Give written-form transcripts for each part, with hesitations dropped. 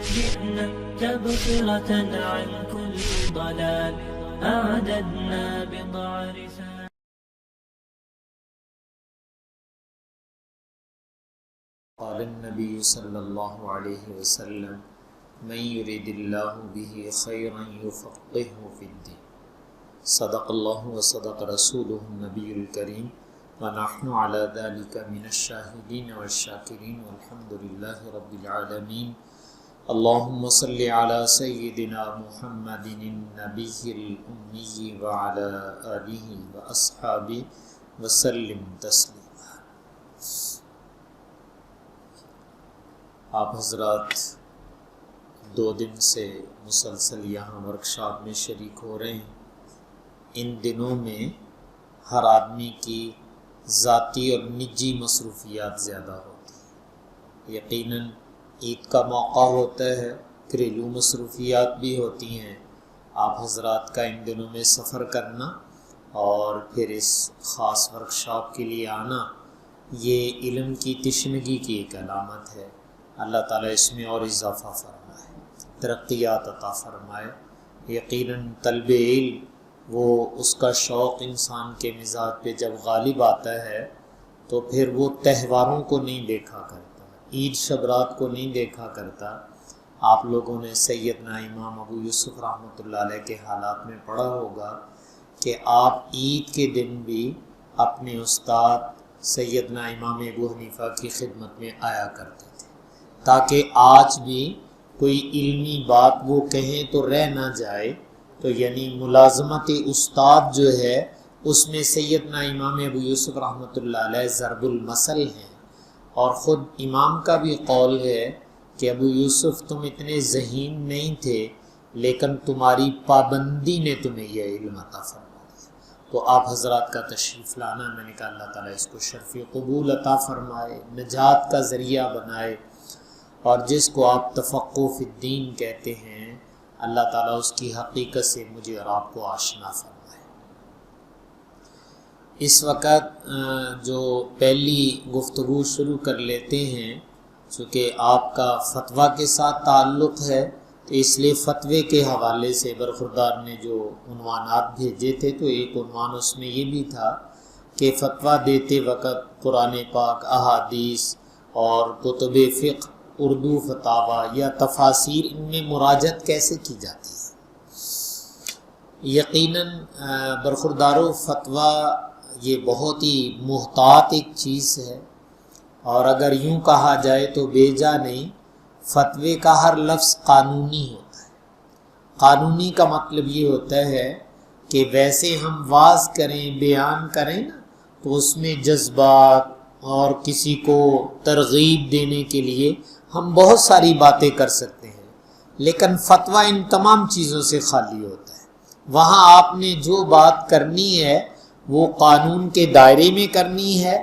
جئنا تبصرة عن كل ضلال أعددنا بضع رسال. قال النبي صلى الله عليه وسلم من يريد الله به خيرا يفقهه في الدين. صدق الله وصدق رسوله النبي الكريم ونحن على ذلك من الشاهدين والشاكرين والحمد لله رب العالمين. اللهم صل على سيدنا محمد النبي الأمي وعلى آله وأصحابه وسلم تسليما. آپ حضرات 2 دن سے مسلسل یہاں ورکشاپ میں شریک ہو رہے ہیں. ان دنوں میں ہر آدمی کی ذاتی اور نجی مصروفیات زیادہ ہوتی ہیں. یقیناً عید کا موقع ہوتا ہے، گھریلو مصروفیات بھی ہوتی ہیں. آپ حضرات کا ان دنوں میں سفر کرنا اور پھر اس خاص ورکشاپ کے لیے آنا، یہ علم کی تشنگی کی ایک علامت ہے. اللہ تعالیٰ اس میں اور اضافہ فرمائے، ترقیات عطا فرمائے. یقیناً طلب علم وہ اس کا شوق انسان کے مزاج پہ جب غالب آتا ہے تو پھر وہ تہواروں کو نہیں دیکھا کرتا، عید شبرات کو نہیں دیکھا کرتا. آپ لوگوں نے سیدنا امام ابو یوسف رحمۃ اللہ علیہ کے حالات میں پڑھا ہوگا کہ آپ عید کے دن بھی اپنے استاد سیدنا امام ابو حنیفہ کی خدمت میں آیا کرتے تھے، تاکہ آج بھی کوئی علمی بات وہ کہیں تو رہ نہ جائے. تو یعنی ملازمت استاد جو ہے اس میں سیدنا امام ابو یوسف رحمۃ اللہ علیہ ضرب المثل ہیں. اور خود امام کا بھی قول ہے کہ ابو یوسف تم اتنے ذہین نہیں تھے لیکن تمہاری پابندی نے تمہیں یہ علم عطا فرمایا. تو آپ حضرات کا تشریف لانا، میں نے کہا اللہ تعالیٰ اس کو شرف قبول عطا فرمائے، نجات کا ذریعہ بنائے. اور جس کو آپ تفقہ فی الدین کہتے ہیں، اللہ تعالیٰ اس کی حقیقت سے مجھے اور آپ کو آشنا فرمائے. اس وقت جو پہلی گفتگو شروع کر لیتے ہیں، چونکہ آپ کا فتویٰ کے ساتھ تعلق ہے تو اس لیے فتوے کے حوالے سے برخوردار نے جو عنوانات بھیجے تھے تو ایک عنوان اس میں یہ بھی تھا کہ فتویٰ دیتے وقت قرآن پاک، احادیث اور کتب فقہ، اردو فتاویٰ یا تفاسیر، ان میں مراجعت کیسے کی جاتی ہے. یقیناً برخوردارو فتویٰ یہ بہت ہی محتاط ایک چیز ہے، اور اگر یوں کہا جائے تو بے جا نہیں. فتوے کا ہر لفظ قانونی ہوتا ہے. قانونی کا مطلب یہ ہوتا ہے کہ ویسے ہم واعظ کریں، بیان کریں نا، تو اس میں جذبات اور کسی کو ترغیب دینے کے لیے ہم بہت ساری باتیں کر سکتے ہیں، لیکن فتویٰ ان تمام چیزوں سے خالی ہوتا ہے. وہاں آپ نے جو بات کرنی ہے وہ قانون کے دائرے میں کرنی ہے.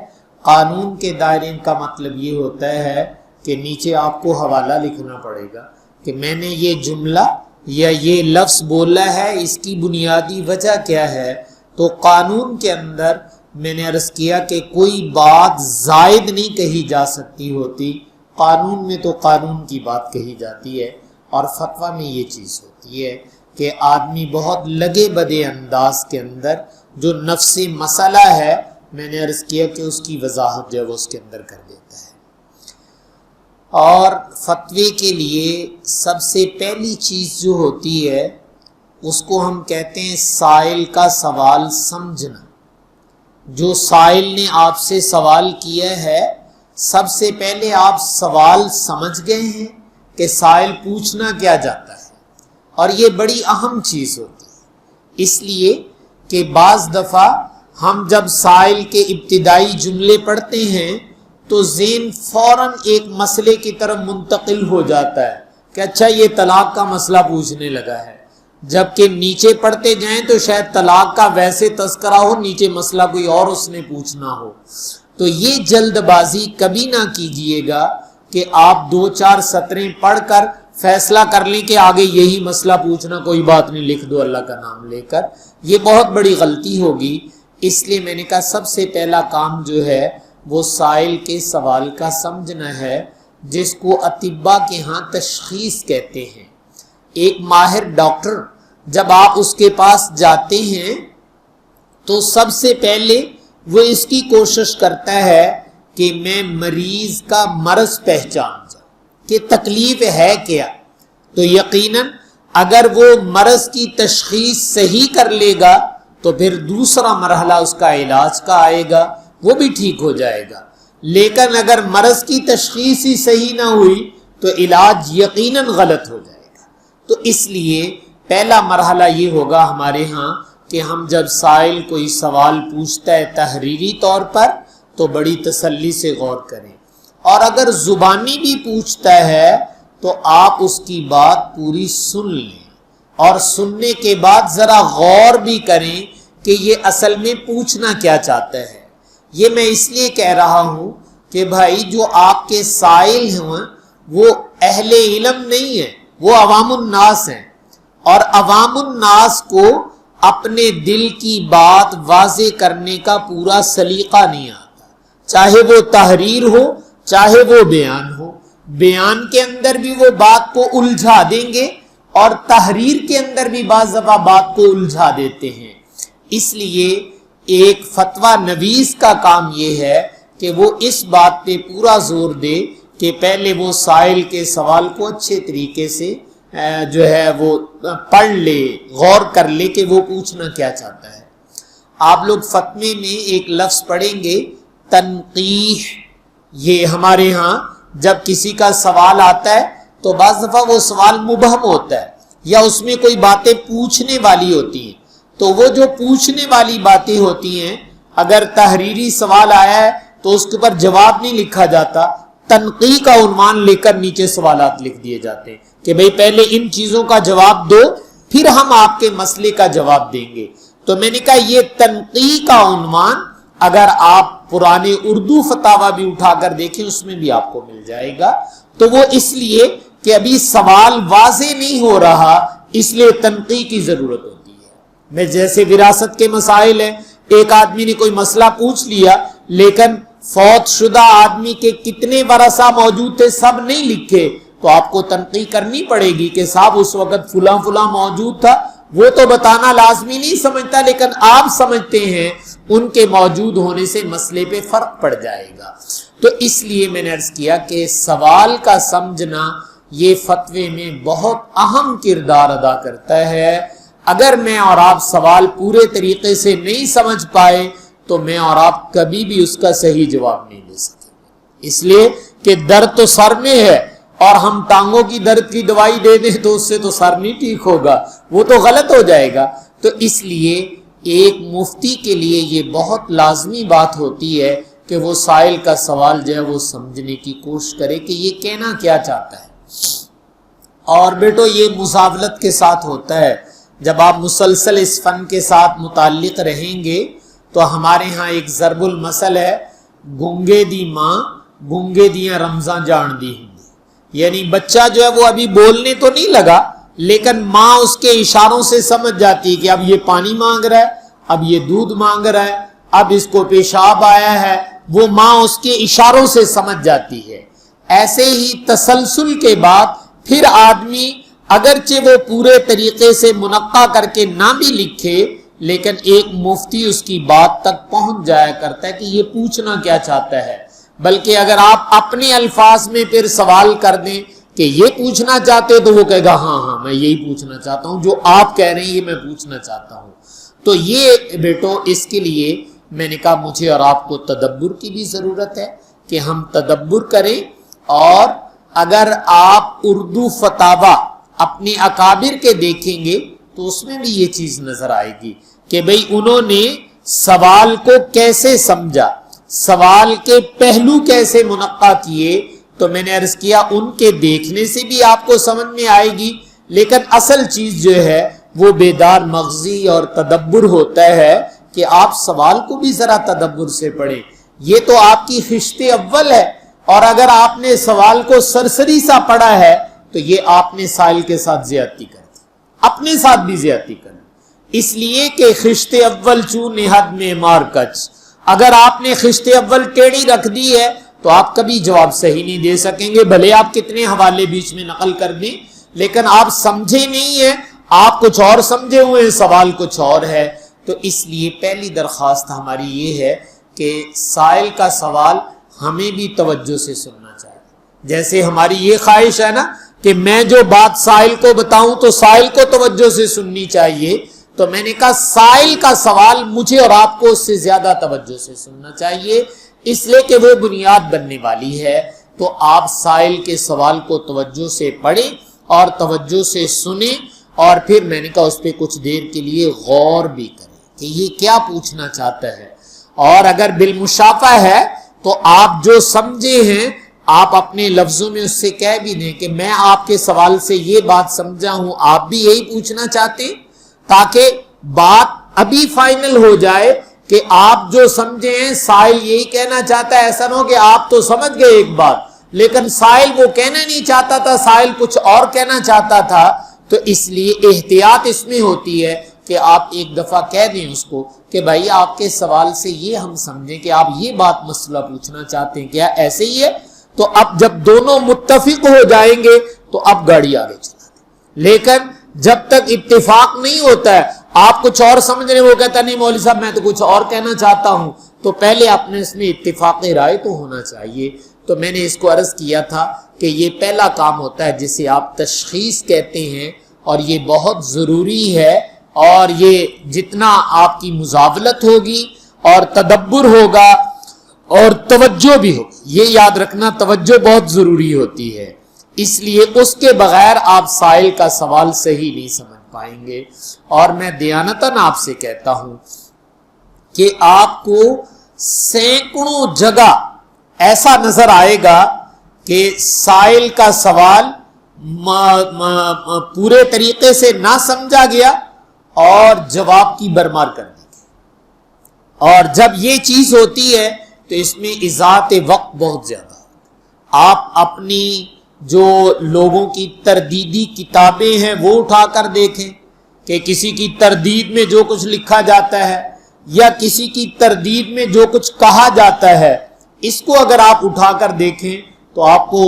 قانون کے دائرے کا مطلب یہ ہوتا ہے کہ نیچے آپ کو حوالہ لکھنا پڑے گا کہ میں نے یہ جملہ یا یہ لفظ بولا ہے، اس کی بنیادی وجہ کیا ہے. تو قانون کے اندر میں نے عرض کیا کہ کوئی بات زائد نہیں کہی جا سکتی ہوتی. قانون میں تو قانون کی بات کہی جاتی ہے، اور فتویٰ میں یہ چیز ہوتی ہے کہ آدمی بہت لگے بدے انداز کے اندر جو نفس مسئلہ ہے، میں نے عرض کیا کہ اس کی وضاحت جو ہے وہ اس کے اندر کر دیتا ہے. اور فتوے کے لیے سب سے پہلی چیز جو ہوتی ہے اس کو ہم کہتے ہیں سائل کا سوال سمجھنا. جو سائل نے آپ سے سوال کیا ہے، سب سے پہلے آپ سوال سمجھ گئے ہیں کہ سائل پوچھنا کیا جاتا ہے. اور یہ بڑی اہم چیز ہوتی ہے، اس لیے کہ بعض دفعہ ہم جب سائل کے ابتدائی جملے پڑھتے ہیں تو ذہن فوراً ایک مسئلے کی طرف منتقل ہو جاتا ہے کہ اچھا یہ طلاق کا مسئلہ پوچھنے لگا ہے، جبکہ نیچے پڑھتے جائیں تو شاید طلاق کا ویسے تذکرہ ہو، نیچے مسئلہ کوئی اور اس نے پوچھنا ہو. تو یہ جلد بازی کبھی نہ کیجئے گا کہ آپ 2-4 سطریں پڑھ کر فیصلہ کر لیں کہ آگے یہی مسئلہ پوچھنا، کوئی بات نہیں لکھ دو اللہ کا نام لے کر. یہ بہت بڑی غلطی ہوگی. اس لیے میں نے کہا سب سے پہلا کام جو ہے وہ سائل کے سوال کا سمجھنا ہے. جس کو اطباء کے ہاں تشخیص کہتے ہیں. ایک ماہر ڈاکٹر جب آپ اس کے پاس جاتے ہیں تو سب سے پہلے وہ اس کی کوشش کرتا ہے کہ میں مریض کا مرض پہچان جاؤں کہ تکلیف ہے کیا. تو یقیناً اگر وہ مرض کی تشخیص صحیح کر لے گا تو پھر دوسرا مرحلہ اس کا علاج کا آئے گا، وہ بھی ٹھیک ہو جائے گا. لیکن اگر مرض کی تشخیص ہی صحیح نہ ہوئی تو علاج یقیناً غلط ہو جائے گا. تو اس لیے پہلا مرحلہ یہ ہوگا ہمارے ہاں کہ ہم جب سائل کوئی سوال پوچھتا ہے تحریری طور پر تو بڑی تسلی سے غور کریں، اور اگر زبانی بھی پوچھتا ہے تو آپ اس کی بات پوری سن لیں، اور سننے کے بعد ذرا غور بھی کریں کہ یہ اصل میں پوچھنا کیا چاہتا ہے. یہ میں اس لیے کہہ رہا ہوں کہ بھائی جو آپ کے سائل ہیں وہ اہل علم نہیں ہیں، وہ عوام الناس ہیں، اور عوام الناس کو اپنے دل کی بات واضح کرنے کا پورا سلیقہ نہیں آتا، چاہے وہ تحریر ہو چاہے وہ بیان ہو. بیان کے اندر بھی وہ بات کو الجھا دیں گے اور تحریر کے اندر بھی بعض دفعہ بات کو الجھا دیتے ہیں. اس لیے ایک فتویٰ نویس کا کام یہ ہے کہ وہ اس بات پہ پورا زور دے کہ پہلے وہ سائل کے سوال کو اچھے طریقے سے جو ہے وہ پڑھ لے، غور کر لے کہ وہ پوچھنا کیا چاہتا ہے. آپ لوگ فتوے میں ایک لفظ پڑھیں گے تنقیح. یہ ہمارے ہاں جب کسی کا سوال آتا ہے تو بعض دفعہ وہ سوال مبہم ہوتا ہے یا اس میں کوئی باتیں پوچھنے والی ہوتی ہیں، تو وہ جو پوچھنے والی باتیں ہوتی ہیں اگر تحریری سوال آیا ہے تو اس کے اوپر جواب نہیں لکھا جاتا، تنقیح کا عنوان لے کر نیچے سوالات لکھ دیے جاتے ہیں کہ بھئی پہلے ان چیزوں کا جواب دو پھر ہم آپ کے مسئلے کا جواب دیں گے. تو میں نے کہا یہ تنقیح کا عنوان اگر آپ پرانے اردو فتاوی بھی اٹھا کر دیکھیں اس میں بھی آپ کو مل جائے گا. تو وہ اس لیے کہ ابھی سوال واضح نہیں ہو رہا اس لیے تنقیح کی ضرورت ہوتی ہے. میں جیسے وراثت کے مسائل ہیں، ایک آدمی نے کوئی مسئلہ پوچھ لیا لیکن فوت شدہ آدمی کے کتنے ورثہ موجود تھے سب نہیں لکھے، تو آپ کو تنقیح کرنی پڑے گی کہ صاحب اس وقت فلاں فلاں موجود تھا. وہ تو بتانا لازمی نہیں سمجھتا لیکن آپ سمجھتے ہیں ان کے موجود ہونے سے مسئلے پہ فرق پڑ جائے گا. تو اس لیے میں نے عرض کیا کہ سوال کا سمجھنا یہ فتوے میں بہت اہم کردار ادا کرتا ہے. اگر میں اور آپ سوال پورے طریقے سے نہیں سمجھ پائے تو میں اور آپ کبھی بھی اس کا صحیح جواب نہیں دے سکیں گے. اس لیے کہ درد تو سر میں ہے اور ہم ٹانگوں کی درد کی دوائی دے دیں تو اس سے تو سر نہیں ٹھیک ہوگا، وہ تو غلط ہو جائے گا. تو اس لیے ایک مفتی کے لیے یہ بہت لازمی بات ہوتی ہے کہ وہ سائل کا سوال جو ہے وہ سمجھنے کی کوشش کرے کہ یہ کہنا کیا چاہتا ہے. اور بیٹو یہ مساولت کے ساتھ ہوتا ہے. جب آپ مسلسل اس فن کے ساتھ متعلق رہیں گے تو ہمارے ہاں ایک ضرب المثل ہے، گنگے دی ماں گنگے دیاں رمضان جان دی ہوں. یعنی بچہ جو ہے وہ ابھی بولنے تو نہیں لگا لیکن ماں اس کے اشاروں سے سمجھ جاتی ہے کہ اب یہ پانی مانگ رہا ہے، اب یہ دودھ مانگ رہا ہے، اب اس کو پیشاب آیا ہے. وہ ماں اس کے اشاروں سے سمجھ جاتی ہے. ایسے ہی تسلسل کے بعد پھر آدمی اگرچہ وہ پورے طریقے سے منقع کر کے نہ بھی لکھے لیکن ایک مفتی اس کی بات تک پہنچ جایا کرتا ہے کہ یہ پوچھنا کیا چاہتا ہے. بلکہ اگر آپ اپنے الفاظ میں پھر سوال کر دیں کہ یہ پوچھنا چاہتے تو وہ کہے گا ہاں میں یہی پوچھنا چاہتا ہوں، جو آپ کہہ رہے ہیں یہ میں پوچھنا چاہتا ہوں. تو یہ بیٹو اس کے لیے میں نے کہا مجھے اور آپ کو تدبر کی بھی ضرورت ہے کہ ہم تدبر کریں. اور اگر آپ اردو فتاوی اپنے اکابر کے دیکھیں گے تو اس میں بھی یہ چیز نظر آئے گی کہ بھئی انہوں نے سوال کو کیسے سمجھا، سوال کے پہلو کیسے منقع کیے. تو میں نے عرض کیا ان کے دیکھنے سے بھی آپ کو سمجھ میں آئے گی، لیکن اصل چیز جو ہے وہ بیدار مغزی اور تدبر ہوتا ہے کہ آپ سوال کو بھی ذرا تدبر سے پڑھیں. یہ تو آپ کی خشت اول ہے، اور اگر آپ نے سوال کو سرسری سا پڑھا ہے تو یہ آپ نے سائل کے ساتھ زیادتی کر دی، اپنے ساتھ بھی زیادتی کر دی. اس لیے کہ خشت اول چون حد میں مار کچ، اگر آپ نے خشت اول ٹیڑھی رکھ دی ہے تو آپ کبھی جواب صحیح نہیں دے سکیں گے، بھلے آپ کتنے حوالے بیچ میں نقل کر دیں، لیکن آپ سمجھے نہیں ہیں، آپ کچھ اور سمجھے ہوئے ہیں، سوال کچھ اور ہے۔ تو اس لیے پہلی درخواست ہماری یہ ہے کہ سائل کا سوال ہمیں بھی توجہ سے سننا چاہیے۔ جیسے ہماری یہ خواہش ہے نا کہ میں جو بات سائل کو بتاؤں تو سائل کو توجہ سے سننی چاہیے، تو میں نے کہا سائل کا سوال مجھے اور آپ کو اس سے زیادہ توجہ سے سننا چاہیے، اس لیے کہ وہ بنیاد بننے والی ہے۔ تو آپ سائل کے سوال کو توجہ سے پڑھیں اور توجہ سے سنیں، اور پھر میں نے کہا اس پہ کچھ دیر کے لیے غور بھی کریں کہ یہ کیا پوچھنا چاہتا ہے، اور اگر بالمشافہ ہے تو آپ جو سمجھے ہیں آپ اپنے لفظوں میں اس سے کہہ بھی دیں کہ میں آپ کے سوال سے یہ بات سمجھا ہوں، آپ بھی یہی پوچھنا چاہتے ہیں، تاکہ بات ابھی فائنل ہو جائے کہ آپ جو سمجھے ہیں سائل یہی کہنا چاہتا ہے۔ ایسا نہ ہو کہ آپ تو سمجھ گئے ایک بات لیکن سائل وہ کہنا نہیں چاہتا تھا، سائل کچھ اور کہنا چاہتا تھا۔ تو اس لیے احتیاط اس میں ہوتی ہے کہ آپ ایک دفعہ کہہ دیں اس کو کہ بھائی آپ کے سوال سے یہ ہم سمجھیں کہ آپ یہ بات مسئلہ پوچھنا چاہتے ہیں، کیا ایسے ہی ہے؟ تو اب جب دونوں متفق ہو جائیں گے تو اب گاڑی آگے چلا دیں، لیکن جب تک اتفاق نہیں ہوتا ہے، آپ کچھ اور سمجھ رہے ہیں، وہ کہتا نہیں مولوی صاحب میں تو کچھ اور کہنا چاہتا ہوں، تو پہلے اپنے اس میں اتفاق رائے تو ہونا چاہیے۔ تو میں نے اس کو عرض کیا تھا کہ یہ پہلا کام ہوتا ہے جسے آپ تشخیص کہتے ہیں، اور یہ بہت ضروری ہے، اور یہ جتنا آپ کی مزاولت ہوگی اور تدبر ہوگا اور توجہ بھی ہوگی، یہ یاد رکھنا توجہ بہت ضروری ہوتی ہے، اس لیے اس کے بغیر آپ سائل کا سوال صحیح نہیں سمجھ پائیں گے۔ اور میں دیانتاً آپ سے کہتا ہوں کہ آپ کو سینکڑوں جگہ ایسا نظر آئے گا کہ سائل کا سوال پورے طریقے سے نہ سمجھا گیا اور جواب کی برمار کر دی گئی، اور جب یہ چیز ہوتی ہے تو اس میں اضاعت وقت بہت زیادہ۔ آپ اپنی جو لوگوں کی تردیدی کتابیں ہیں وہ اٹھا کر دیکھیں کہ کسی کی تردید میں جو کچھ لکھا جاتا ہے یا کسی کی تردید میں جو کچھ کہا جاتا ہے، اس کو اگر آپ اٹھا کر دیکھیں تو آپ کو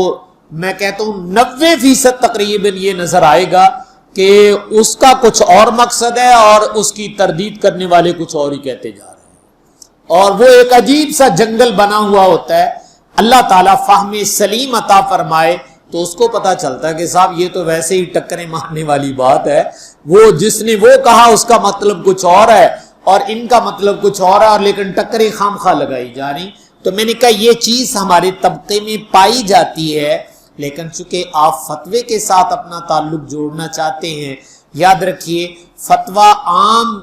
میں کہتا ہوں 90% تقریباً یہ نظر آئے گا کہ اس کا کچھ اور مقصد ہے اور اس کی تردید کرنے والے کچھ اور ہی کہتے جا رہے ہیں، اور وہ ایک عجیب سا جنگل بنا ہوا ہوتا ہے۔ اللہ تعالیٰ فہم سلیم عطا فرمائے تو اس کو پتا چلتا ہے کہ صاحب یہ تو ویسے ہی ٹکریں مارنے والی بات ہے، وہ جس نے وہ کہا اس کا مطلب کچھ اور ہے اور ان کا مطلب کچھ اور ہے، اور لیکن ٹکریں خام خواہ لگائی جا رہی۔ تو میں نے کہا یہ چیز ہمارے طبقے میں پائی جاتی ہے، لیکن چونکہ آپ فتوے کے ساتھ اپنا تعلق جوڑنا چاہتے ہیں، یاد رکھیے فتویٰ عام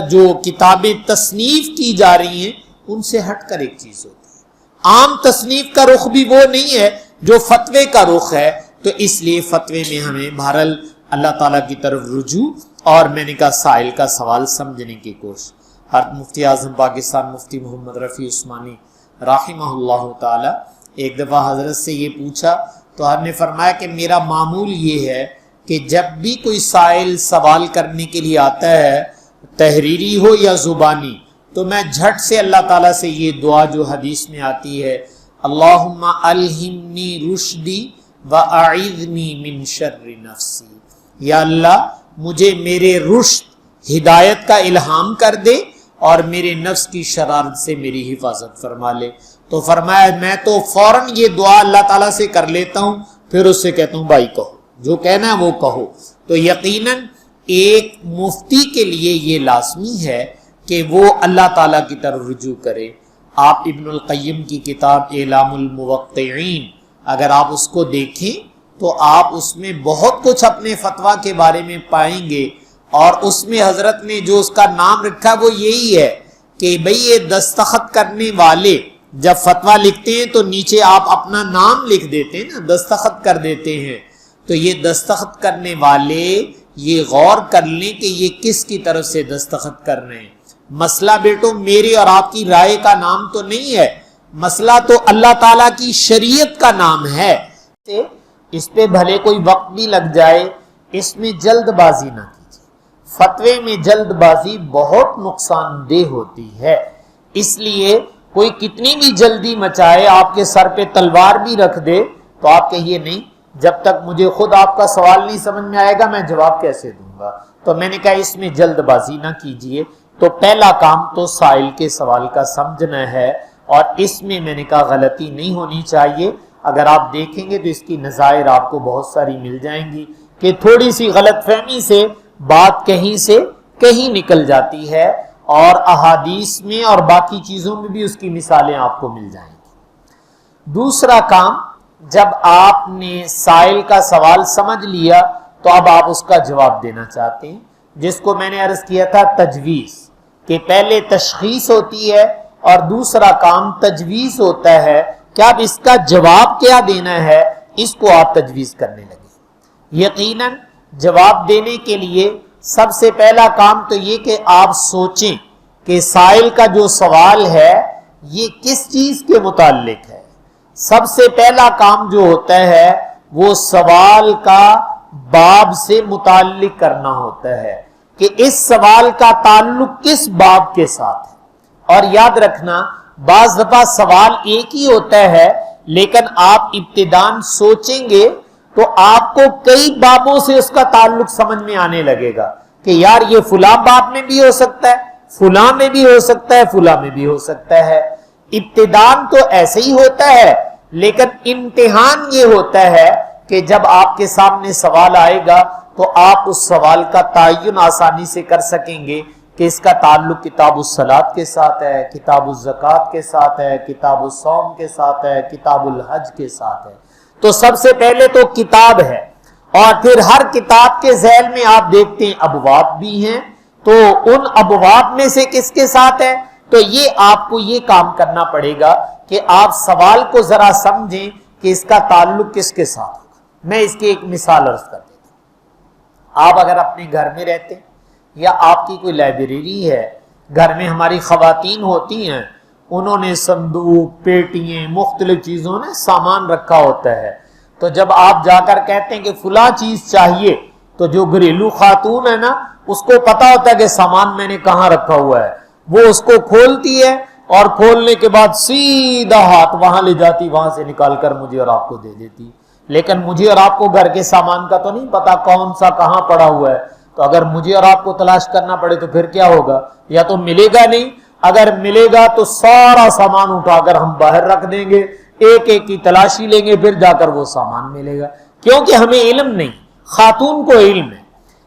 جو کتابیں تصنیف کی جا رہی ہیں ان سے ہٹ کر ایک چیز ہوتی ہے، عام تصنیف کا رخ بھی وہ نہیں ہے جو فتوے کا رخ ہے۔ تو اس لیے فتوے میں ہمیں بہرحال اللہ تعالیٰ کی طرف رجوع، اور میں نے کہا سائل کا سوال سمجھنے کی کوشش۔ مفتی اعظم پاکستان مفتی محمد رفیع عثمانی رحمہ اللہ تعالی ایک دفعہ حضرت سے یہ پوچھا تو حضرت نے فرمایا کہ میرا معمول یہ ہے کہ جب بھی کوئی سائل سوال کرنے کے لیے آتا ہے، تحریری ہو یا زبانی، تو میں جھٹ سے اللہ تعالیٰ سے یہ دعا جو حدیث میں آتی ہے، اللہم الہمنی رشدی واعذنی من شر نفسی، یا اللہ مجھے میرے رشد ہدایت کا الہام کر دے اور میرے نفس کی شرارت سے میری حفاظت فرما لے۔ تو فرمایا میں تو فوراً یہ دعا اللہ تعالیٰ سے کر لیتا ہوں، پھر اس سے کہتا ہوں بھائی کہو جو کہنا ہے وہ کہو۔ تو یقیناً ایک مفتی کے لیے یہ لازمی ہے کہ وہ اللہ تعالیٰ کی طرف رجوع کرے۔ آپ ابن القیم کی کتاب اعلام الموقعین اگر آپ اس کو دیکھیں تو آپ اس میں بہت کچھ اپنے فتویٰ کے بارے میں پائیں گے، اور اس میں حضرت نے جو اس کا نام رکھا وہ یہی ہے کہ بھئی یہ دستخط کرنے والے جب فتویٰ لکھتے ہیں تو نیچے آپ اپنا نام لکھ دیتے ہیں نا، دستخط کر دیتے ہیں، تو یہ دستخط کرنے والے یہ غور کر لیں کہ یہ کس کی طرف سے دستخط کر رہے ہیں۔ مسئلہ بیٹو میرے اور آپ کی رائے کا نام تو نہیں ہے، مسئلہ تو اللہ تعالیٰ کی شریعت کا نام ہے۔ اس پہ بھلے کوئی وقت بھی لگ جائے، اس میں جلد بازی نہ کیجیے، فتوے میں جلد بازی بہت نقصان دہ ہوتی ہے۔ اس لیے کوئی کتنی بھی جلدی مچائے، آپ کے سر پہ تلوار بھی رکھ دے، تو آپ کہیے نہیں، جب تک مجھے خود آپ کا سوال نہیں سمجھ میں آئے گا میں جواب کیسے دوں گا۔ تو میں نے کہا اس میں جلد بازی نہ کیجئے، تو پہلا کام تو سائل کے سوال کا سمجھنا ہے، اور اس میں نے کہا غلطی نہیں ہونی چاہیے۔ اگر آپ دیکھیں گے تو اس کی نظائر آپ کو بہت ساری مل جائیں گی کہ تھوڑی سی غلط فہمی سے بات کہیں سے کہیں نکل جاتی ہے، اور احادیث میں اور باقی چیزوں میں بھی اس کی مثالیں آپ کو مل جائیں گی۔ دوسرا کام، جب آپ نے سائل کا سوال سمجھ لیا تو اب آپ اس کا جواب دینا چاہتے ہیں، جس کو میں نے عرض کیا تھا تجویز، کہ پہلے تشخیص ہوتی ہے اور دوسرا کام تجویز ہوتا ہے کہ اب اس کا جواب کیا دینا ہے، اس کو آپ تجویز کرنے لگے۔ یقیناً جواب دینے کے لیے سب سے پہلا کام تو یہ کہ آپ سوچیں کہ سائل کا جو سوال ہے یہ کس چیز کے متعلق ہے۔ سب سے پہلا کام جو ہوتا ہے وہ سوال کا باب سے متعلق کرنا ہوتا ہے کہ اس سوال کا تعلق کس باب کے ساتھ ہے۔ اور یاد رکھنا بعض دفعہ سوال ایک ہی ہوتا ہے، لیکن آپ ابتداً سوچیں گے تو آپ کو کئی بابوں سے اس کا تعلق سمجھ میں آنے لگے گا کہ یار یہ فلاں باب میں بھی ہو سکتا ہے، فلاں میں بھی ہو سکتا ہے، فلاں میں بھی ہو سکتا ہے۔ ابتداً تو ایسے ہی ہوتا ہے، لیکن امتحان یہ ہوتا ہے کہ جب آپ کے سامنے سوال آئے گا تو آپ اس سوال کا تعین آسانی سے کر سکیں گے کہ اس کا تعلق کتاب الصلاۃ کے ساتھ ہے، کتاب الزکوٰۃ کے ساتھ ہے، کتاب الصوم کے ساتھ ہے، کتاب الحج کے ساتھ ہے۔ تو سب سے پہلے تو کتاب ہے، اور پھر ہر کتاب کے ذیل میں آپ دیکھتے ہیں ابواب بھی ہیں، تو ان ابواب میں سے کس کے ساتھ ہے، تو یہ آپ کو یہ کام کرنا پڑے گا کہ آپ سوال کو ذرا سمجھیں کہ اس کا تعلق کس کے ساتھ ہوگا۔ میں اس کی ایک مثال عرض کر دیتا ہوں۔ آپ اگر اپنے گھر میں رہتے ہیں یا آپ کی کوئی لائبریری ہے، گھر میں ہماری خواتین ہوتی ہیں، انہوں نے صندوق، پیٹیاں، مختلف چیزوں نے سامان رکھا ہوتا ہے، تو جب آپ جا کر کہتے ہیں کہ فلاں چیز چاہیے، تو جو گھریلو خاتون ہے نا، اس کو پتا ہوتا ہے کہ سامان میں نے کہاں رکھا ہوا ہے، وہ اس کو کھولتی ہے اور کھولنے کے بعد سیدھا ہاتھ وہاں لے جاتی، وہاں سے نکال کر مجھے اور آپ کو دے دیتی۔ لیکن مجھے اور آپ کو گھر کے سامان کا تو نہیں پتا کون سا کہاں پڑا ہوا ہے، تو اگر مجھے اور آپ کو تلاش کرنا پڑے تو پھر کیا ہوگا؟ یا تو ملے گا نہیں، اگر ملے گا تو سارا سامان اٹھا کر ہم باہر رکھ دیں گے، ایک ایک کی تلاشی لیں گے، پھر جا کر وہ سامان ملے گا، کیونکہ ہمیں علم نہیں، خاتون کو علم ہے۔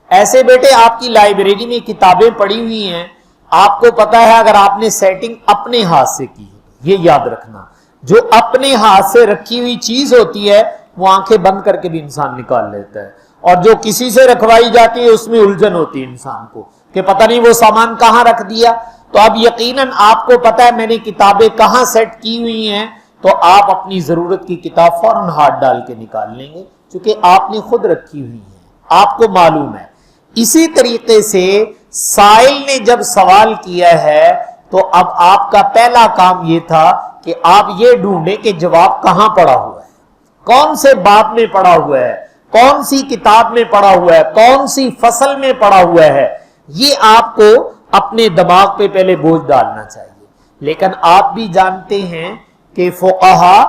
ایسے بیٹے آپ کی لائبریری میں کتابیں پڑی ہوئی ہیں، آپ کو پتا ہے اگر آپ نے سیٹنگ اپنے ہاتھ سے کی ہے، یہ یاد رکھنا، جو اپنے ہاتھ سے رکھی ہوئی چیز ہوتی ہے وہ آنکھیں بند کر کے بھی انسان نکال لیتا ہے، اور جو کسی سے رکھوائی جاتی ہے اس میں الجھن ہوتی ہے انسان کو کہ پتہ نہیں وہ سامان کہاں رکھ دیا۔ تو اب یقیناً آپ کو پتا ہے میں نے کتابیں کہاں سیٹ کی ہوئی ہیں، تو آپ اپنی ضرورت کی کتاب فوراً ہاتھ ڈال کے نکال لیں گے، کیونکہ آپ نے خود رکھی ہوئی ہے، آپ کو معلوم ہے۔ اسی طریقے سے سائل نے جب سوال کیا ہے تو اب آپ کا پہلا کام یہ تھا کہ آپ یہ ڈھونڈیں کہ جواب کہاں پڑا ہوا ہے، کون سے باب میں پڑا ہوا ہے، کون سی کتاب میں پڑا ہوا ہے، کون سی فصل میں پڑا ہوا ہے۔ یہ آپ کو اپنے دماغ پہ پہلے بوجھ ڈالنا چاہیے۔ لیکن آپ بھی جانتے ہیں کہ فقہا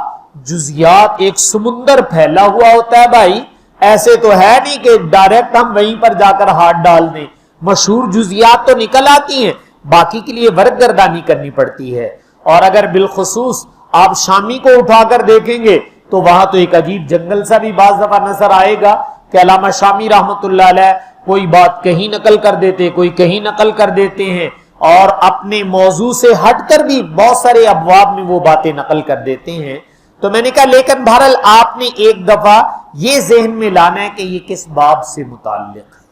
جزیات ایک سمندر پھیلا ہوا ہوتا ہے بھائی، ایسے تو ہے نہیں کہ ڈائریکٹ ہم وہیں پر جا کر ہاتھ ڈال دیں، مشہور جزیات تو نکل آتی ہیں، باقی کے لیے ورق گردانی کرنی پڑتی ہے۔ اور اگر بالخصوص آپ شامی کو اٹھا کر دیکھیں گے تو وہاں تو ایک عجیب جنگل سا بھی بعض دفعہ نظر آئے گا کہ علامہ شامی رحمت اللہ علیہ کوئی بات کہیں نقل کر دیتے، کوئی کہیں نقل کر دیتے ہیں، اور اپنے موضوع سے ہٹ کر بھی بہت سارے ابواب میں وہ باتیں نقل کر دیتے ہیں۔ تو میں نے کہا لیکن بہرحال آپ نے ایک دفعہ یہ ذہن میں لانا ہے کہ یہ کس باب سے متعلق ہے۔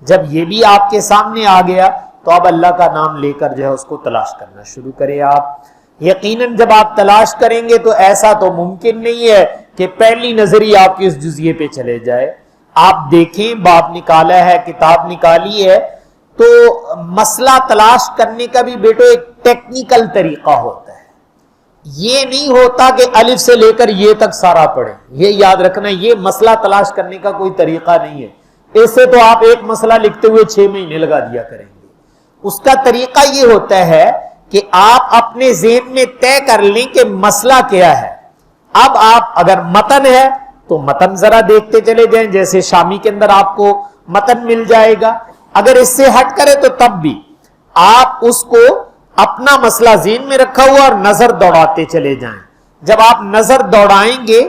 جب یہ بھی آپ کے سامنے آ گیا تو اب اللہ کا نام لے کر جو ہے اس کو تلاش کرنا شروع کریں آپ۔ یقیناً جب آپ تلاش کریں گے تو ایسا تو ممکن نہیں ہے کہ پہلی نظر ہی آپ کے اس جزیے پہ چلے جائے۔ آپ دیکھیں، باب نکالا ہے، کتاب نکالی ہے، تو مسئلہ تلاش کرنے کا بھی بیٹو ایک ٹیکنیکل طریقہ ہوتا ہے۔ یہ نہیں ہوتا کہ الف سے لے کر یہ تک سارا پڑھیں، یہ یاد رکھنا، یہ مسئلہ تلاش کرنے کا کوئی طریقہ نہیں ہے۔ اس سے تو آپ ایک مسئلہ لکھتے ہوئے 6 مہینے لگا دیا کریں گے۔ اس کا طریقہ یہ ہوتا ہے کہ آپ اپنے ذہن میں طے کر لیں کہ مسئلہ کیا ہے. اب آپ اگر متن ہے تو متن ذرا دیکھتے چلے جائیں، جیسے شامی کے اندر آپ کو متن مل جائے گا. اگر اس سے ہٹ کرے تو تب بھی آپ اس کو اپنا مسئلہ ذہن میں رکھا ہوا اور نظر دوڑاتے چلے جائیں. جب آپ نظر دوڑائیں گے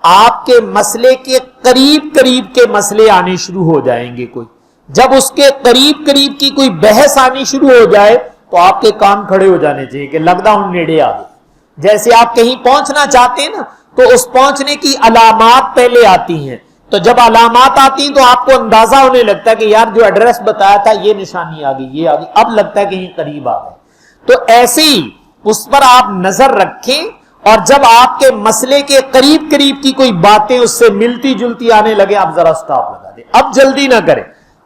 آپ کے مسئلے کے قریب قریب کے مسئلے آنے شروع ہو جائیں گے. کوئی جب اس کے قریب قریب کی کوئی بحث آنی شروع ہو جائے تو آپ کے کان کھڑے ہو جانے چاہیے کہ لگتا ہوں نیڑے آ گئے. جیسے آپ کہیں پہنچنا چاہتے ہیں نا تو اس پہنچنے کی علامات پہلے آتی ہیں. تو جب علامات آتی ہیں تو آپ کو اندازہ ہونے لگتا ہے کہ یار جو ایڈریس بتایا تھا یہ نشانی آ گئی، یہ آ گئی، اب لگتا ہے کہ یہ قریب آ گئے. تو ایسے ہی اس پر آپ نظر رکھیں، اور جب آپ کے مسئلے کے قریب قریب کی کوئی باتیں اس سے ملتی جلتی آنے لگے آپ ذرا سٹاپ لگا دیں. اب جلدی نہ کریں،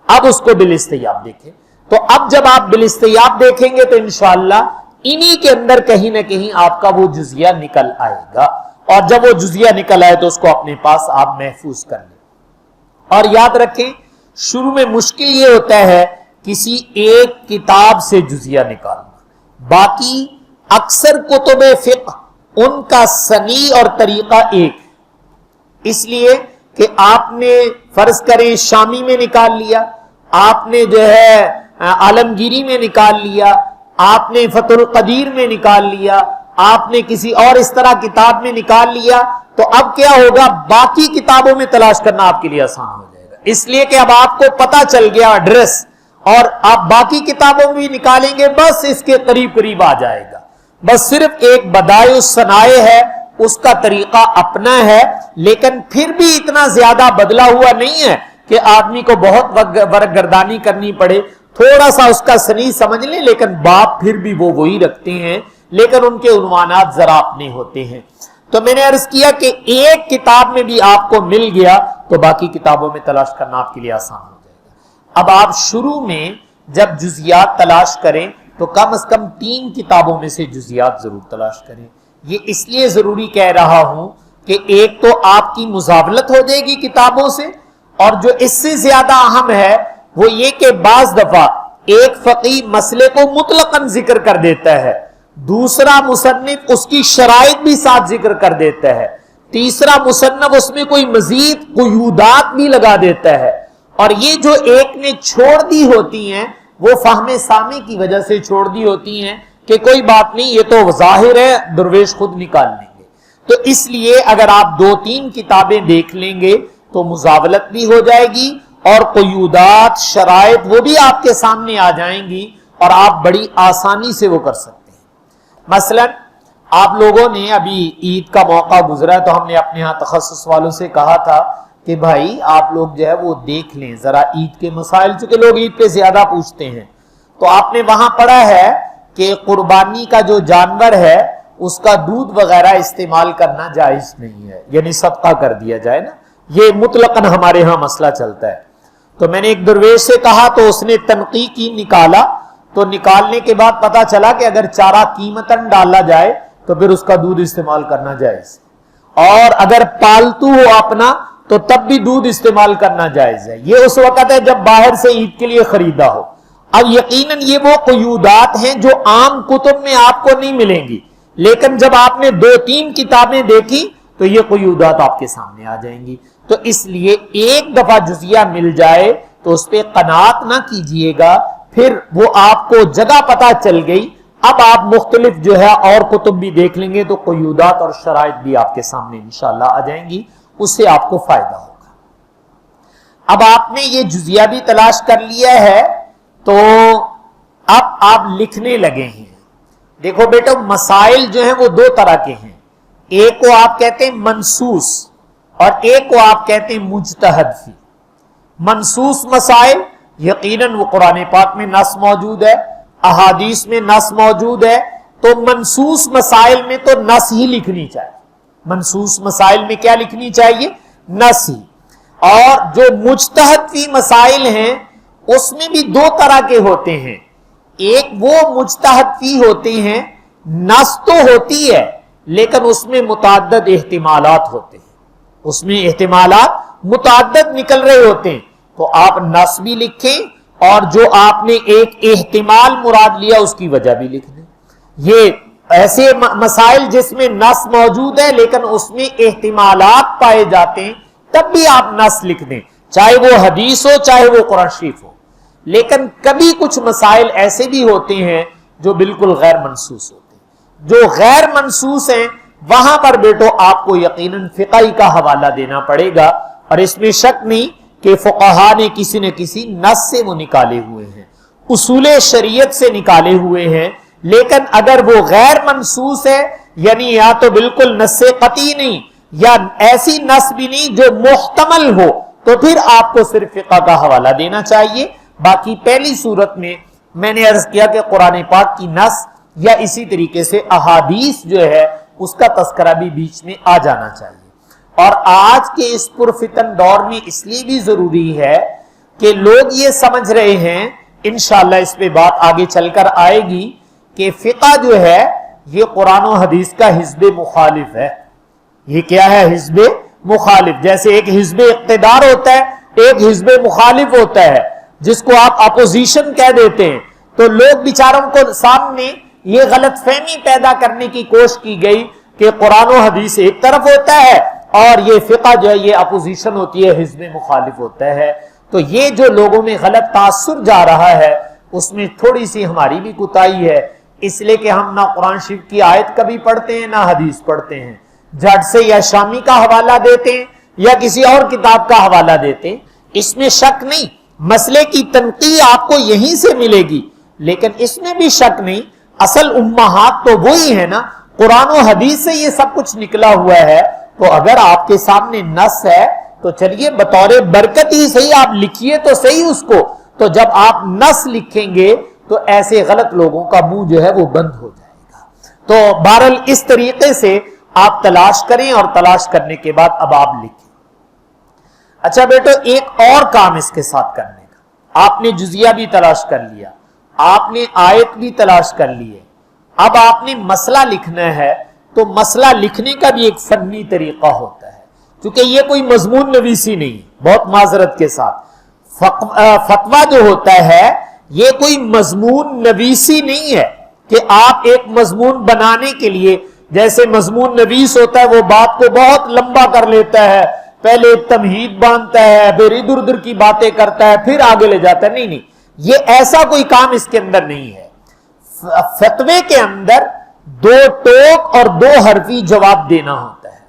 اب اس کو بالاستیاب دیکھیں. تو اب جب آپ بالاستیاب دیکھیں گے تو انشاءاللہ انہی کے اندر کہیں نہ کہیں آپ کا وہ جزیہ نکل آئے گا، اور جب وہ جزیہ نکل آئے تو اس کو اپنے پاس آپ محفوظ کر لیں. اور یاد رکھیں شروع میں مشکل یہ ہوتا ہے کسی ایک کتاب سے جزیہ نکالنا. باقی اکثر کتب فقہ ان کا صنیع اور طریقہ ایک، اس لیے کہ آپ نے فرض کریں شامی میں نکال لیا، آپ نے جو ہے عالمگیری میں نکال لیا، آپ نے فتح القدیر میں نکال لیا، آپ نے کسی اور اس طرح کتاب میں نکال لیا، تو اب کیا ہوگا باقی کتابوں میں تلاش کرنا آپ کے لیے آسان ہو جائے گا. اس لیے کہ اب آپ کو پتا چل گیا ایڈریس، اور آپ باقی کتابوں میں بھی نکالیں گے بس اس کے قریب قریب آ جائے گا. بس صرف ایک بدائع الصنائع ہے، اس کا طریقہ اپنا ہے، لیکن پھر بھی اتنا زیادہ بدلا ہوا نہیں ہے کہ آدمی کو بہت ورق گردانی کرنی پڑے. تھوڑا سا اس کا صنیع سمجھ لیں، لیکن باب پھر بھی وہ وہی رکھتے ہیں، لیکن ان کے عنوانات ذرا اپنے ہوتے ہیں. تو میں نے عرض کیا کہ ایک کتاب میں بھی آپ کو مل گیا تو باقی کتابوں میں تلاش کرنا آپ کے لیے آسان ہو جائے گا. اب آپ شروع میں جب جزیات تلاش کریں تو کم از کم 3 کتابوں میں سے جزیات ضرور تلاش کریں. یہ اس لیے ضروری کہہ رہا ہوں کہ ایک تو آپ کی مزاولت ہو جائے گی کتابوں سے، اور جو اس سے زیادہ اہم ہے وہ یہ کہ بعض دفعہ ایک فقیہ مسئلے کو مطلقاً ذکر کر دیتا ہے، دوسرا مصنف اس کی شرائط بھی ساتھ ذکر کر دیتا ہے، تیسرا مصنف اس میں کوئی مزید قیودات بھی لگا دیتا ہے. اور یہ جو ایک نے چھوڑ دی ہوتی ہیں وہ فہم سامع کی وجہ سے چھوڑ دی ہوتی ہیں کہ کوئی بات نہیں یہ تو ظاہر ہے درویش خود نکال لیں گے. تو اس لیے اگر آپ 2-3 کتابیں دیکھ لیں گے تو مزاولت بھی ہو جائے گی اور قیودات شرائط وہ بھی آپ کے سامنے آ جائیں گی اور آپ بڑی آسانی سے وہ کر سکتے ہیں. مثلا آپ لوگوں نے ابھی عید کا موقع گزرا تو ہم نے اپنے ہاں تخصص والوں سے کہا تھا کہ بھائی آپ لوگ جو ہے وہ دیکھ لیں ذرا عید کے مسائل، چونکہ لوگ عید پہ زیادہ پوچھتے ہیں. تو آپ نے وہاں پڑھا ہے کہ قربانی کا جو جانور ہے اس کا دودھ وغیرہ استعمال کرنا جائز نہیں ہے، یعنی صدقہ کر دیا جائے نا، یہ مطلقاً ہمارے ہاں مسئلہ چلتا ہے. تو میں نے ایک درویش سے کہا تو اس نے تنقیح کی، نکالا، تو نکالنے کے بعد پتا چلا کہ اگر چارہ قیمتاً ڈالا جائے تو پھر اس کا دودھ استعمال کرنا جائز، اور اگر پالتو ہو اپنا تو تب بھی دودھ استعمال کرنا جائز ہے. یہ اس وقت ہے جب باہر سے عید کے لیے خریدا ہو. اب یقیناً یہ وہ قیودات ہیں جو عام کتب میں آپ کو نہیں ملیں گی، لیکن جب آپ نے 2-3 کتابیں دیکھی تو یہ قیودات آپ کے سامنے آ جائیں گی. تو اس لیے ایک دفعہ جزیہ مل جائے تو اس پہ قناعت نہ کیجئے گا، پھر وہ آپ کو جگہ پتہ چل گئی، اب آپ مختلف جو ہے اور کتب بھی دیکھ لیں گے تو قیودات اور شرائط بھی آپ کے سامنے انشاءاللہ آ جائیں گی، اس سے آپ کو فائدہ ہوگا. اب آپ نے یہ جزیہ بھی تلاش کر لیا ہے تو اب آپ لکھنے لگے ہیں. دیکھو بیٹا مسائل جو ہیں وہ 2 طرح کے ہیں، ایک کو آپ کہتے ہیں منصوص اور ایک کو آپ کہتے ہیں مجتہد فی. منصوص مسائل یقیناً وہ قرآن پاک میں نص موجود ہے، احادیث میں نص موجود ہے، تو منصوص مسائل میں تو نص ہی لکھنی چاہیے. منصوص مسائل میں کیا لکھنی چاہیے؟ نص ہی. اور جو مجتہد فی مسائل ہیں اس میں بھی 2 طرح کے ہوتے ہیں. ایک وہ مجتہد فی ہوتے ہیں، نص تو ہوتی ہے لیکن اس میں متعدد احتمالات ہوتے ہیں، اس میں احتمالات متعدد نکل رہے ہوتے ہیں، تو آپ نص بھی لکھیں اور جو آپ نے ایک احتمال مراد لیا اس کی وجہ بھی لکھ دیں. یہ ایسے مسائل جس میں نص موجود ہے لیکن اس میں احتمالات پائے جاتے ہیں، تب بھی آپ نص لکھ دیں، چاہے وہ حدیث ہو چاہے وہ قرآن شریف ہو۔ لیکن کبھی کچھ مسائل ایسے بھی ہوتے ہیں جو بالکل غیر منصوص ہوتے ہیں، جو غیر منصوص ہیں وہاں پر بیٹو آپ کو یقیناً فقہی کا حوالہ دینا پڑے گا، اور اس میں شک نہیں کہ فقہا نے کسی نہ کسی نص سے وہ نکالے ہوئے ہیں، اصول شریعت سے نکالے ہوئے ہیں۔ لیکن اگر وہ غیر منصوص ہے، یعنی یا تو بالکل نص قطعی نہیں یا ایسی نص بھی نہیں جو محتمل ہو، تو پھر آپ کو صرف فقہ کا حوالہ دینا چاہیے۔ باقی پہلی صورت میں نے عرض کیا کہ قرآن پاک کی نص یا اسی طریقے سے احادیث جو ہے اس کا تذکرہ بھی بیچ میں آ جانا چاہیے۔ اور آج کے اس پرفتن دور میں اس لیے بھی ضروری ہے کہ لوگ یہ سمجھ رہے ہیں، انشاءاللہ اس پہ بات آگے چل کر آئے گی، کہ فقہ جو ہے یہ قرآن و حدیث کا حزب مخالف ہے۔ یہ کیا ہے؟ حزب مخالف۔ جیسے ایک حزب اقتدار ہوتا ہے، ایک حزب مخالف ہوتا ہے جس کو آپ اپوزیشن کہہ دیتے ہیں۔ تو لوگ بیچاروں کو سامنے یہ غلط فہمی پیدا کرنے کی کوشش کی گئی کہ قرآن و حدیث ایک طرف ہوتا ہے اور یہ فقہ جو ہے یہ اپوزیشن ہوتی ہے، حزب مخالف ہوتا ہے۔ تو یہ جو لوگوں میں غلط تاثر جا رہا ہے اس میں تھوڑی سی ہماری بھی کوتاہی ہے، اس لیے کہ ہم نہ قرآن شریف کی آیت کبھی پڑھتے ہیں نہ حدیث پڑھتے ہیں، جھٹ سے یا شامی کا حوالہ دیتے ہیں یا کسی اور کتاب کا حوالہ دیتے ہیں۔ اس میں شک نہیں، مسئلے کی تنقید آپ کو یہیں سے ملے گی، لیکن اس میں بھی شک نہیں، اصل امہات تو وہی ہے نا، قرآن و حدیث سے یہ سب کچھ نکلا ہوا ہے۔ تو اگر آپ کے سامنے نص ہے تو چلیے بطور برکت ہی صحیح آپ لکھیے تو صحیح اس کو۔ تو جب آپ نص لکھیں گے تو ایسے غلط لوگوں کا منہ جو ہے وہ بند ہو جائے گا۔ تو بہرحال اس طریقے سے آپ تلاش کریں، اور تلاش کرنے کے بعد اب آپ لکھیں۔ اچھا بیٹو، ایک اور کام اس کے ساتھ کرنے کا، آپ نے جزیہ بھی تلاش کر لیا، آپ نے آیت بھی تلاش کر لی ہے، اب آپ نے مسئلہ لکھنا ہے۔ تو مسئلہ لکھنے کا بھی ایک فنی طریقہ ہوتا ہے، کیونکہ یہ کوئی مضمون نویسی نہیں، بہت معذرت کے ساتھ فتویٰ جو ہوتا ہے یہ کوئی مضمون نویسی نہیں ہے کہ آپ ایک مضمون بنانے کے لیے، جیسے مضمون نویس ہوتا ہے وہ بات کو بہت لمبا کر لیتا ہے، پہلے تمہید باندھتا ہے، پھر ادھر ادھر کی باتیں کرتا ہے، پھر آگے لے جاتا ہے۔ نہیں، یہ ایسا کوئی کام اس کے اندر نہیں ہے۔ فتوے کے اندر 2 ٹوک اور 2 حرفی جواب دینا ہوتا ہے۔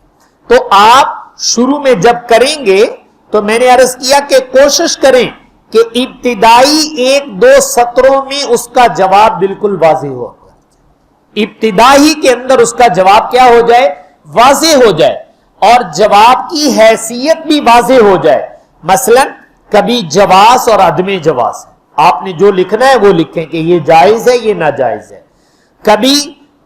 تو آپ شروع میں جب کریں گے تو میں نے عرض کیا کہ کوشش کریں کہ ابتدائی 1-2 سطروں میں اس کا جواب بالکل واضح ہو جائے، ابتدائی کے اندر اس کا جواب کیا ہو جائے؟ واضح ہو جائے، اور جواب کی حیثیت بھی واضح ہو جائے۔ مثلا کبھی جواز اور عدم جواز ہے، آپ نے جو لکھنا ہے وہ لکھیں کہ یہ جائز ہے یہ ناجائز ہے۔ کبھی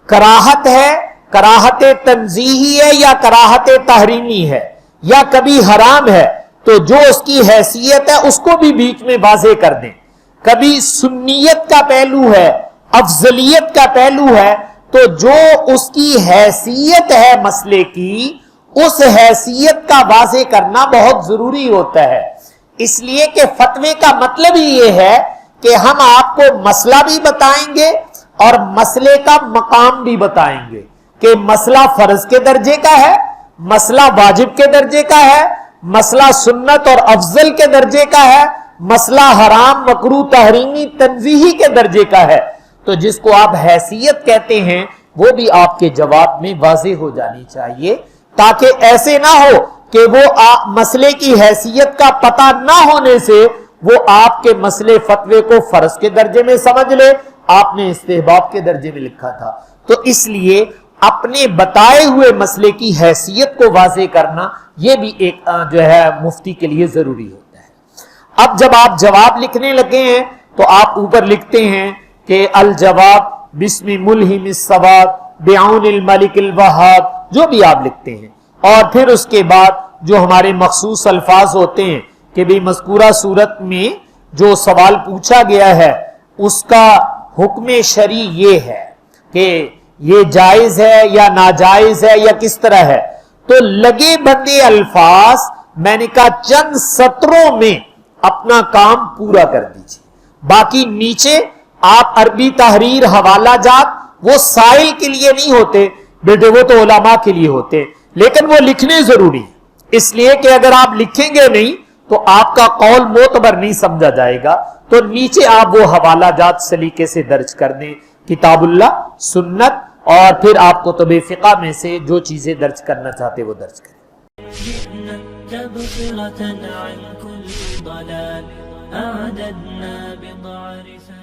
کراہت ہے، کراہت تنزیہی ہے یا کراہت تحریمی ہے، یا کبھی حرام ہے، تو جو اس کی حیثیت ہے اس کو بھی بیچ میں واضح کر دیں۔ کبھی سنیت کا پہلو ہے، افضلیت کا پہلو ہے، تو جو اس کی حیثیت ہے مسئلے کی، اس حیثیت کا واضح کرنا بہت ضروری ہوتا ہے۔ اس لیے کہ فتوے کا مطلب ہی یہ ہے کہ ہم آپ کو مسئلہ بھی بتائیں گے اور مسئلے کا مقام بھی بتائیں گے، کہ مسئلہ فرض کے درجے کا ہے، مسئلہ واجب کے درجے کا ہے، مسئلہ سنت اور افضل کے درجے کا ہے، مسئلہ حرام مکروہ تحریمی تنزیہی کے درجے کا ہے۔ تو جس کو آپ حیثیت کہتے ہیں وہ بھی آپ کے جواب میں واضح ہو جانی چاہیے، تاکہ ایسے نہ ہو کہ وہ مسئلے کی حیثیت کا پتہ نہ ہونے سے وہ آپ کے مسئلے فتوے کو فرض کے درجے میں سمجھ لے، آپ نے استحباب کے درجے میں لکھا تھا۔ تو اس لیے اپنے بتائے ہوئے مسئلے کی حیثیت کو واضح کرنا یہ بھی ایک جو ہے مفتی کے لیے ضروری ہوتا ہے۔ اب جب آپ جواب لکھنے لگے ہیں تو آپ اوپر لکھتے ہیں کہ الجواب بسم ملہم الصواب بعون الملک الوہاب، جو بھی آپ لکھتے ہیں، اور پھر اس کے بعد جو ہمارے مخصوص الفاظ ہوتے ہیں کہ بھی مذکورہ صورت میں جو سوال پوچھا گیا ہے اس کا حکم شرعی یہ ہے کہ یہ جائز ہے یا ناجائز ہے یا کس طرح ہے۔ تو لگے بندے الفاظ میں نے کہا چند سطروں میں اپنا کام پورا کر دیجیے، باقی نیچے آپ عربی تحریر حوالہ جات وہ سائل کے لیے نہیں ہوتے بیٹے، وہ تو علماء کے لیے ہوتے، لیکن وہ لکھنے ضروری ہے، اس لیے کہ اگر آپ لکھیں گے نہیں تو آپ کا قول معتبر نہیں سمجھا جائے گا۔ تو نیچے آپ وہ حوالہ جات سلیقے سے درج کر دیں، کتاب اللہ، سنت، اور پھر آپ کتب فقہ میں سے جو چیزیں درج کرنا چاہتے وہ درج کریں۔ جئنا تبصرة عن كل ضلال أعددنا بضع رسال